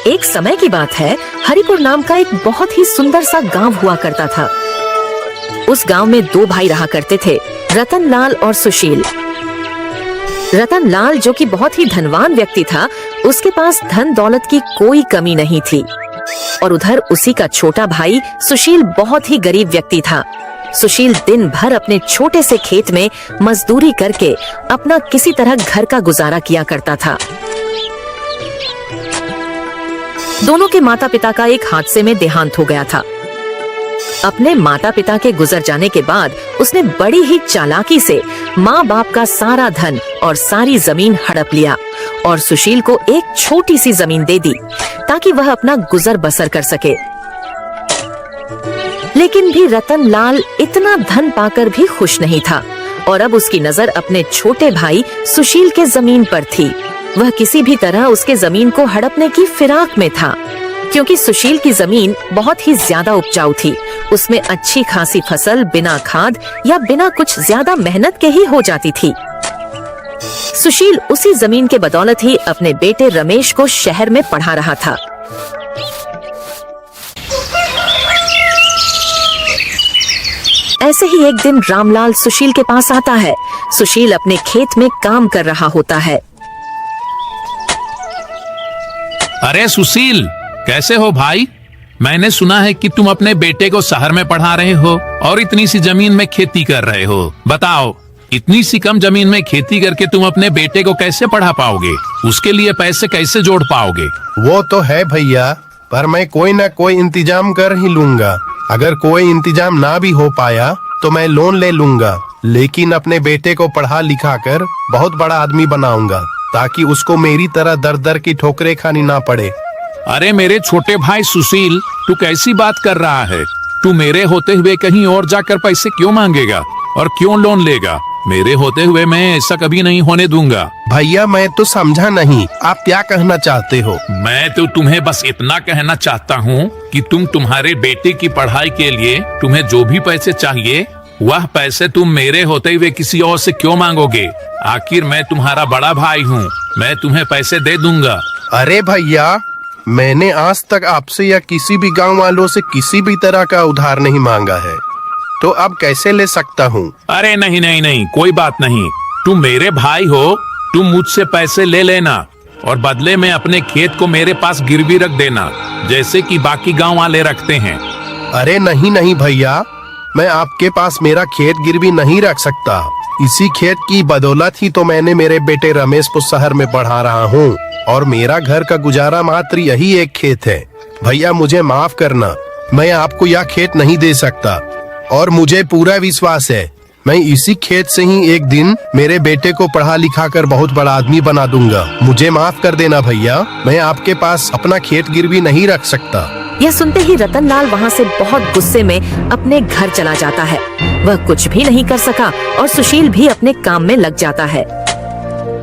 एक समय की बात है, हरिपुर नाम का एक बहुत ही सुंदर सा गांव हुआ करता था। उस गांव में दो भाई रहा करते थे, रतन लाल और सुशील। रतन लाल जो कि बहुत ही धनवान व्यक्ति था, उसके पास धन दौलत की कोई कमी नहीं थी, और उधर उसी का छोटा भाई सुशील बहुत ही गरीब व्यक्ति था। सुशील दिन भर अपने छोटे से खेत में मजदूरी करके अपना किसी तरह घर का गुजारा किया करता था। दोनों के माता पिता का एक हादसे में देहांत हो गया था। अपने माता पिता के गुजर जाने के बाद उसने बड़ी ही चालाकी से माँ बाप का सारा धन और सारी जमीन हड़प लिया और सुशील को एक छोटी सी जमीन दे दी ताकि वह अपना गुजर बसर कर सके। लेकिन भी रतन लाल इतना धन पाकर भी खुश नहीं था और अब उसकी नजर अपने छोटे भाई सुशील के जमीन पर थी। वह किसी भी तरह उसके जमीन को हड़पने की फिराक में था, क्योंकि सुशील की जमीन बहुत ही ज्यादा उपजाऊ थी। उसमें अच्छी खासी फसल बिना खाद या बिना कुछ ज्यादा मेहनत के ही हो जाती थी। सुशील उसी जमीन के बदौलत ही अपने बेटे रमेश को शहर में पढ़ा रहा था। ऐसे ही एक दिन रामलाल सुशील के पास आता है। सुशील अपने खेत में काम कर रहा होता है। अरे सुशील, कैसे हो भाई? मैंने सुना है कि तुम अपने बेटे को शहर में पढ़ा रहे हो और इतनी सी जमीन में खेती कर रहे हो। बताओ, इतनी सी कम जमीन में खेती करके तुम अपने बेटे को कैसे पढ़ा पाओगे? उसके लिए पैसे कैसे जोड़ पाओगे? वो तो है भैया, पर मैं कोई ना कोई इंतजाम कर ही लूंगा। अगर कोई इंतजाम ना भी हो पाया तो मैं लोन ले लूंगा, लेकिन अपने बेटे को पढ़ा लिखा कर बहुत बड़ा आदमी बनाऊंगा ताकि उसको मेरी तरह दर दर की ठोकरें खानी ना पड़े। अरे मेरे छोटे भाई सुशील, तू कैसी बात कर रहा है? तू मेरे होते हुए कहीं और जाकर पैसे क्यों मांगेगा और क्यों लोन लेगा? मेरे होते हुए मैं ऐसा कभी नहीं होने दूंगा। भैया मैं तो समझा नहीं, आप क्या कहना चाहते हो? मैं तो तुम्हें बस इतना कहना चाहता हूँ कि तुम्हारे बेटे की पढ़ाई के लिए तुम्हें जो भी पैसे चाहिए वह पैसे तुम मेरे होते हुए किसी और से क्यों मांगोगे? आखिर मैं तुम्हारा बड़ा भाई हूँ, मैं तुम्हें पैसे दे दूंगा। अरे भैया, मैंने आज तक आपसे या किसी भी गांव वालों से किसी भी तरह का उधार नहीं मांगा है, तो अब कैसे ले सकता हूँ? अरे नहीं नहीं नहीं, कोई बात नहीं। तुम मेरे भाई हो, तुम मुझसे पैसे ले लेना और बदले में अपने खेत को मेरे पास गिरवी रख देना, जैसे कि बाकी गांव वाले रखते हैं। अरे नहीं नहीं भैया, मैं आपके पास मेरा खेत गिरवी नहीं रख सकता। इसी खेत की बदौलत ही तो मैंने मेरे बेटे रमेश को शहर में पढ़ा रहा हूँ और मेरा घर का गुजारा मात्र यही एक खेत है। भैया मुझे माफ करना, मैं आपको यह खेत नहीं दे सकता और मुझे पूरा विश्वास है मैं इसी खेत से ही एक दिन मेरे बेटे को पढ़ा लिखा कर बहुत बड़ा आदमी बना दूंगा। मुझे माफ कर देना भैया, मैं आपके पास अपना खेत गिरवी नहीं रख सकता। यह सुनते ही रतन लाल वहाँ से बहुत गुस्से में अपने घर चला जाता है। वह कुछ भी नहीं कर सका और सुशील भी अपने काम में लग जाता है।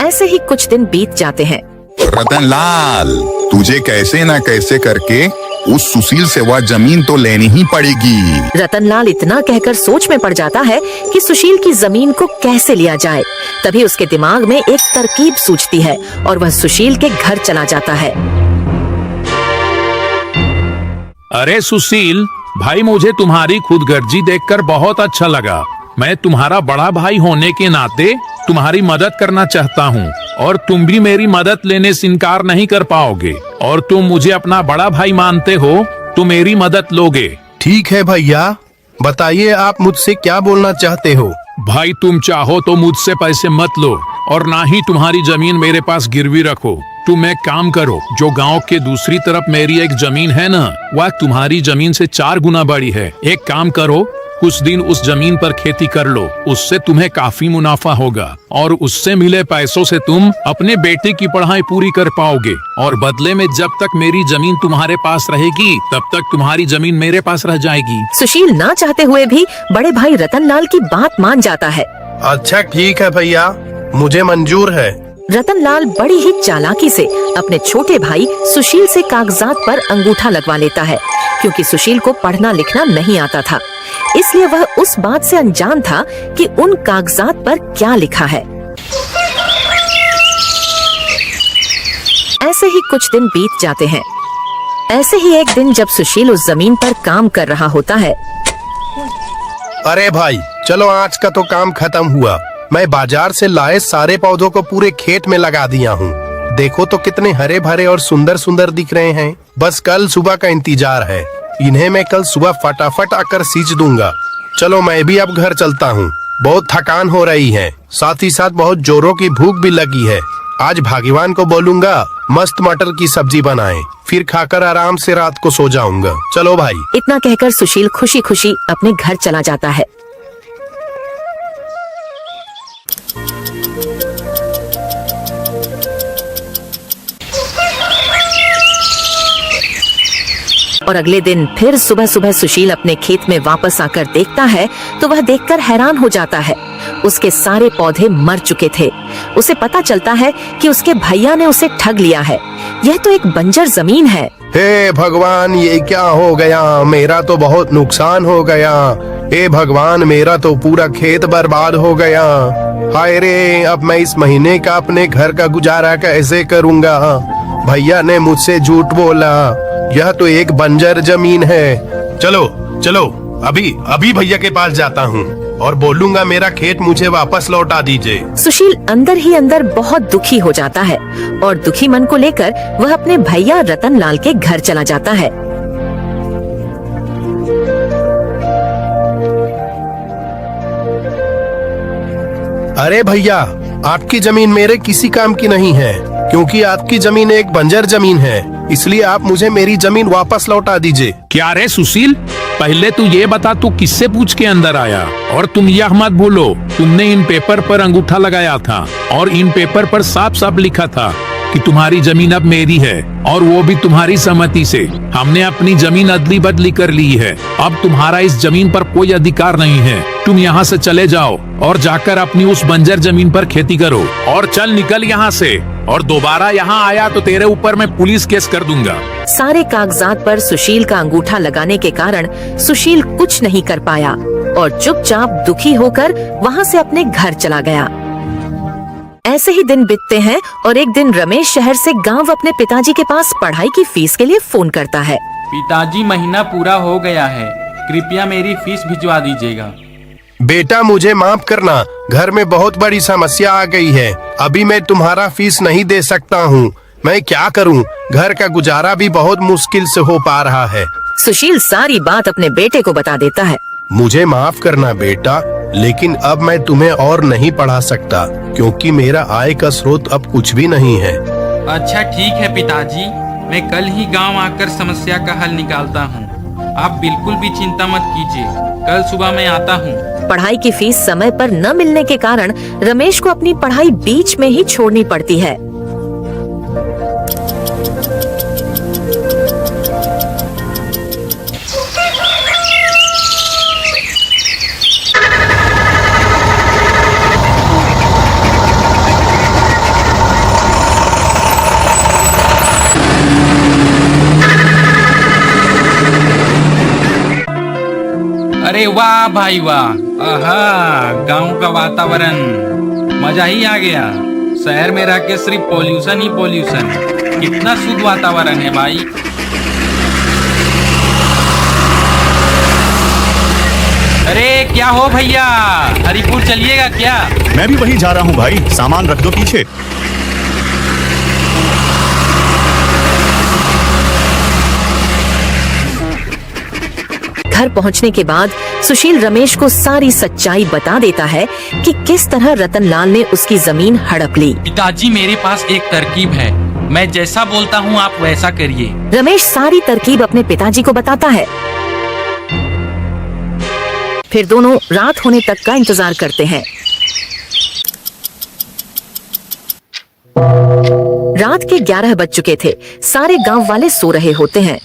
ऐसे ही कुछ दिन बीत जाते हैं। रतन लाल, तुझे कैसे न कैसे करके उस सुशील से वह जमीन तो लेनी ही पड़ेगी। रतन लाल इतना कहकर सोच में पड़ जाता है कि सुशील की जमीन को कैसे लिया जाए। तभी उसके दिमाग में एक तरकीब सूझती है और वह सुशील के घर चला जाता है। अरे सुशील भाई, मुझे तुम्हारी खुदगर्जी देखकर बहुत अच्छा लगा। मैं तुम्हारा बड़ा भाई होने के नाते तुम्हारी मदद करना चाहता हूँ और तुम भी मेरी मदद लेने से इनकार नहीं कर पाओगे और तुम मुझे अपना बड़ा भाई मानते हो तो मेरी मदद लोगे। ठीक है भैया, बताइए आप मुझसे क्या बोलना चाहते हो? भाई तुम चाहो तो मुझसे पैसे मत लो और ना ही तुम्हारी जमीन मेरे पास गिरवी रखो। तुम एक काम करो, जो गांव के दूसरी तरफ मेरी एक जमीन है ना, वह तुम्हारी जमीन से 4 गुना बड़ी है। एक काम करो, कुछ दिन उस जमीन पर खेती कर लो, उससे तुम्हें काफी मुनाफा होगा और उससे मिले पैसों से तुम अपने बेटे की पढ़ाई पूरी कर पाओगे और बदले में जब तक मेरी जमीन तुम्हारे पास रहेगी तब तक तुम्हारी जमीन मेरे पास रह जाएगी। सुशील ना चाहते हुए भी बड़े भाई रतन लाल की बात मान जाता है। अच्छा ठीक है भैया, मुझे मंजूर है। रतन लाल बड़ी ही चालाकी से अपने छोटे भाई सुशील से कागजात पर अंगूठा लगवा लेता है, क्योंकि सुशील को पढ़ना लिखना नहीं आता था, इसलिए वह उस बात से अनजान था कि उन कागजात पर क्या लिखा है। ऐसे ही कुछ दिन बीत जाते हैं। ऐसे ही एक दिन जब सुशील उस जमीन पर काम कर रहा होता है, अरे भाई चलो आज का तो काम खत्म हुआ। मैं बाजार से लाए सारे पौधों को पूरे खेत में लगा दिया हूँ। देखो तो कितने हरे भरे और सुंदर सुंदर दिख रहे हैं। बस कल सुबह का इंतजार है। इन्हें मैं कल सुबह फटाफट आकर सींच दूंगा। चलो मैं भी अब घर चलता हूँ। बहुत थकान हो रही है, साथ ही साथ बहुत जोरों की भूख भी लगी है। आज भाग्यवान को बोलूंगा मस्त मटर की सब्जी बनाए, फिर खाकर आराम से रात को सो जाऊंगा। चलो भाई। इतना कहकर सुशील खुशी खुशी अपने घर चला जाता है। और अगले दिन फिर सुबह सुबह सुशील अपने खेत में वापस आकर देखता है तो वह देखकर हैरान हो जाता है। उसके सारे पौधे मर चुके थे। उसे पता चलता है कि उसके भैया ने उसे ठग लिया है। यह तो एक बंजर जमीन है। हे भगवान, ये क्या हो गया? मेरा तो बहुत नुकसान हो गया। हे भगवान, मेरा तो पूरा खेत बर्बाद हो गया। हाय रे, अब मैं इस महीने का अपने घर का गुजारा कैसे करूँगा? भैया ने मुझसे झूठ बोला। यह तो एक बंजर जमीन है। चलो चलो, अभी भैया के पास जाता हूँ और बोलूंगा मेरा खेत मुझे वापस लौटा दीजिए। सुशील अंदर ही अंदर बहुत दुखी हो जाता है और दुखी मन को लेकर वह अपने भैया रतन लाल के घर चला जाता है। अरे भैया, आपकी जमीन मेरे किसी काम की नहीं है, क्योंकि आपकी जमीन एक बंजर जमीन है। इसलिए आप मुझे मेरी जमीन वापस लौटा दीजिए। क्या रे सुशील, पहले तू ये बता तू किससे पूछ के अंदर आया? और तुम यह मत भूलो, तुमने इन पेपर पर अंगूठा लगाया था और इन पेपर पर साफ साफ लिखा था कि तुम्हारी जमीन अब मेरी है, और वो भी तुम्हारी सहमति से। हमने अपनी जमीन अदली बदली कर ली है। अब तुम्हारा इस जमीन पर कोई अधिकार नहीं है। तुम यहाँ से चले जाओ और जाकर अपनी उस बंजर जमीन पर खेती करो। और चल निकल यहाँ से, और दोबारा यहाँ आया तो तेरे ऊपर मैं पुलिस केस कर दूंगा। सारे कागजात पर सुशील का अंगूठा लगाने के कारण सुशील कुछ नहीं कर पाया और चुपचाप दुखी होकर वहाँ से अपने घर चला गया। ऐसे ही दिन बीतते हैं और एक दिन रमेश शहर से गांव अपने पिताजी के पास पढ़ाई की फीस के लिए फोन करता है। पिताजी, महीना पूरा हो गया है, कृपया मेरी फीस भिजवा दीजिएगा। बेटा मुझे माफ करना, घर में बहुत बड़ी समस्या आ गई है। अभी मैं तुम्हारा फीस नहीं दे सकता हूँ। मैं क्या करूँ? घर का गुजारा भी बहुत मुश्किल से हो पा रहा है। सुशील सारी बात अपने बेटे को बता देता है। मुझे माफ करना बेटा, लेकिन अब मैं तुम्हें और नहीं पढ़ा सकता, क्योंकि मेरा आय का स्रोत अब कुछ भी नहीं है। अच्छा ठीक है पिताजी, मैं कल ही गांव आकर समस्या का हल निकालता हूँ। आप बिल्कुल भी चिंता मत कीजिए, कल सुबह मैं आता हूँ। पढ़ाई की फीस समय पर न मिलने के कारण रमेश को अपनी पढ़ाई बीच में ही छोड़नी पड़ती है। अरे वाह भाई वाह, आहा, गांव का वातावरण मजा ही आ गया। शहर में रह के सिर्फ पोल्यूशन ही पोल्यूशन। कितना शुद्ध वातावरण है भाई। अरे क्या हो भैया, हरिपुर चलिएगा क्या? मैं भी वही जा रहा हूँ भाई, सामान रख दो पीछे। घर पहुंचने के बाद सुशील रमेश को सारी सच्चाई बता देता है कि किस तरह रतन लाल ने उसकी जमीन हड़प ली। पिताजी, मेरे पास एक तरकीब है, मैं जैसा बोलता हूँ आप वैसा करिए। रमेश सारी तरकीब अपने पिताजी को बताता है। फिर दोनों रात होने तक का इंतजार करते हैं। रात के 11 बज चुके थे। सारे गांव वाले सो रहे होते हैं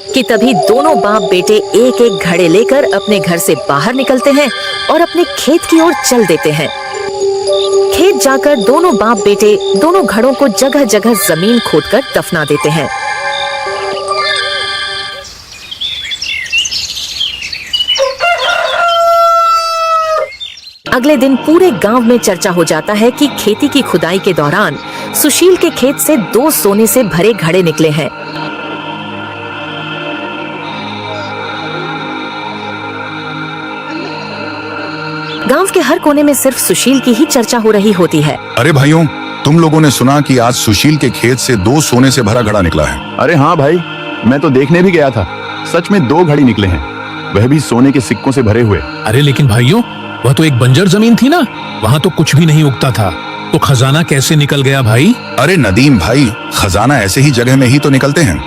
कि तभी दोनों बाप बेटे एक एक घड़े लेकर अपने घर से बाहर निकलते हैं और अपने खेत की ओर चल देते हैं। खेत जाकर दोनों बाप बेटे दोनों घड़ों को जगह जगह जमीन खोदकर दफना देते हैं। अगले दिन पूरे गांव में चर्चा हो जाता है कि खेती की खुदाई के दौरान सुशील के खेत से 2 सोने से भरे घड़े निकले हैं। गांव के हर कोने में सिर्फ सुशील की ही चर्चा हो रही होती है। अरे भाइयों, तुम लोगों ने सुना कि आज सुशील के खेत से 2 सोने से भरा घड़ा निकला है। अरे हाँ भाई, मैं तो देखने भी गया था। सच में 2 घड़ी निकले हैं, वह भी सोने के सिक्कों से भरे हुए। अरे लेकिन भाइयों, वह तो एक बंजर जमीन थी ना, वहाँ तो कुछ भी नहीं उगता था, तो खजाना कैसे निकल गया भाई? अरे नदीम भाई, खजाना ऐसे ही जगह में ही तो निकलते हैं।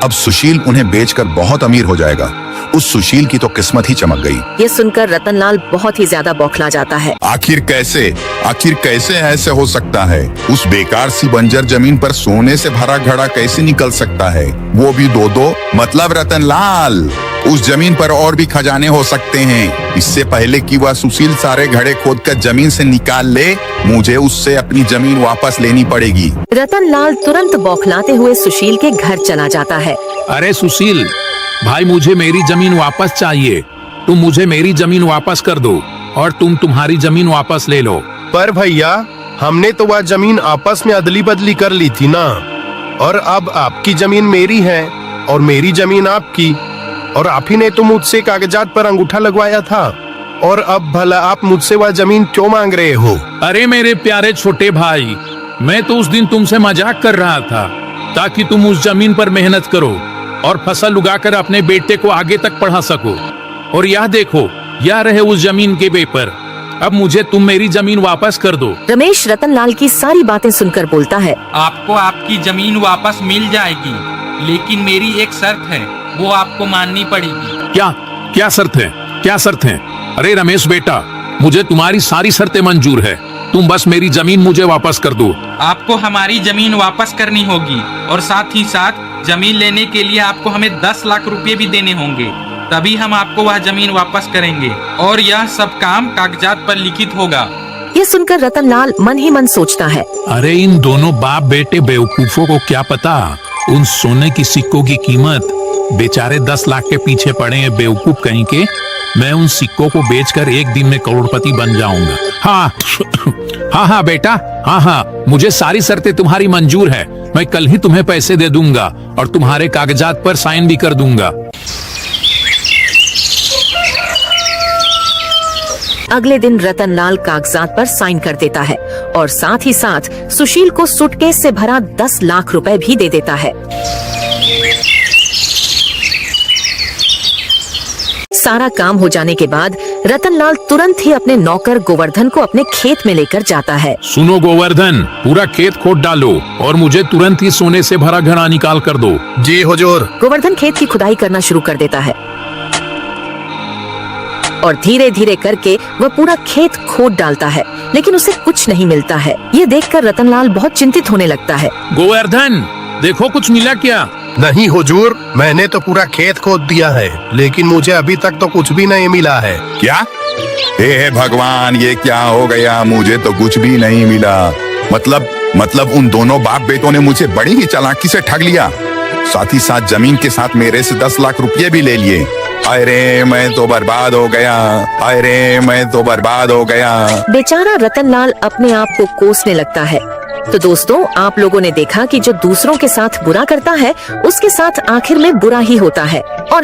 अब सुशील उन्हें बेचकर बहुत अमीर हो जाएगा। उस सुशील की तो किस्मत ही चमक गई। ये सुनकर रतनलाल बहुत ही ज्यादा बौखला जाता है। आखिर कैसे ऐसे हो सकता है? उस बेकार सी बंजर जमीन पर सोने से भरा घड़ा कैसे निकल सकता है, वो भी 2-2? मतलब रतनलाल, उस जमीन पर और भी खजाने हो सकते हैं। इससे पहले कि वह सुशील सारे घड़े खोदकर जमीन से निकाल ले, मुझे उससे अपनी जमीन वापस लेनी पड़ेगी। रतनलाल तुरंत बौखलाते हुए सुशील के घर चला जाता है। अरे सुशील भाई, मुझे मेरी जमीन वापस चाहिए। तुम मुझे मेरी जमीन वापस कर दो और तुम तुम्हारी जमीन वापस ले लो। पर भैया, हमने तो वह जमीन आपस में अदली बदली कर ली थी ना, और अब आपकी जमीन मेरी है और मेरी जमीन आपकी, और आप ही ने तो मुझसे कागजात पर अंगूठा लगवाया था, और अब भला आप मुझसे वह जमीन क्यों मांग रहे हो? अरे मेरे प्यारे छोटे भाई, मैं तो उस दिन तुमसे मजाक कर रहा था ताकि तुम उस जमीन पर मेहनत करो और फसल उगाकर अपने बेटे को आगे तक पढ़ा सको। और यह देखो, यह रहे उस जमीन के पेपर। अब मुझे तुम मेरी जमीन वापस कर दो। रमेश रतनलाल की सारी बातें सुनकर बोलता है, आपको आपकी जमीन वापस मिल जाएगी, लेकिन मेरी एक शर्त है, वो आपको माननी पड़ेगी। क्या शर्त है? क्या शर्त है? अरे रमेश बेटा, मुझे तुम्हारी सारी शर्तें मंजूर है, तुम बस मेरी जमीन मुझे वापस कर दो। आपको हमारी जमीन वापस करनी होगी, और साथ ही साथ जमीन लेने के लिए आपको हमें 10 लाख रुपए भी देने होंगे, तभी हम आपको वह जमीन वापस करेंगे, और यह सब काम कागजात पर लिखित होगा। ये सुनकर रतनलाल मन ही मन सोचता है, अरे इन दोनों बाप बेटे बेवकूफों को क्या पता उन सोने की सिक्कों की कीमत। बेचारे 10 लाख के पीछे पड़े हैं बेवकूफ कहीं के। मैं उन सिक्कों को बेचकर एक दिन में करोड़पति बन जाऊंगा। हाँ बेटा, हाँ, मुझे सारी शर्तें तुम्हारी मंजूर है। मैं कल ही तुम्हें पैसे दे दूंगा और तुम्हारे कागजात पर साइन भी कर दूंगा। अगले दिन रतनलाल कागजात पर साइन कर देता है और साथ ही साथ सुशील को सूटकेस से भरा 10 लाख रुपए भी दे देता है। सारा काम हो जाने के बाद रतनलाल तुरंत ही अपने नौकर गोवर्धन को अपने खेत में लेकर जाता है। सुनो गोवर्धन, पूरा खेत खोद डालो और मुझे तुरंत ही सोने से भरा घड़ा निकाल कर दो। जी हुजूर। गोवर्धन खेत की खुदाई करना शुरू कर देता है और धीरे धीरे करके वह पूरा खेत खोद डालता है, लेकिन उसे कुछ नहीं मिलता है। ये देखकर रतनलाल बहुत चिंतित होने लगता है। गोवर्धन, देखो कुछ मिला क्या? नहीं हुजूर, मैंने तो पूरा खेत खोद दिया है, लेकिन मुझे अभी तक तो कुछ भी नहीं मिला है। क्या? हे भगवान, ये क्या हो गया? मुझे तो कुछ भी नहीं मिला। मतलब उन दोनों बाप बेटों ने मुझे बड़ी ही चालाकी से ठग लिया, साथ ही साथ जमीन के साथ मेरे से 10 लाख रुपए भी ले लिए। अरे मैं तो बर्बाद हो गया। बेचारा रतनलाल अपने आप को कोसने लगता है। तो दोस्तों, आप लोगों ने देखा कि जो दूसरों के साथ बुरा करता है उसके साथ आखिर में बुरा ही होता है। और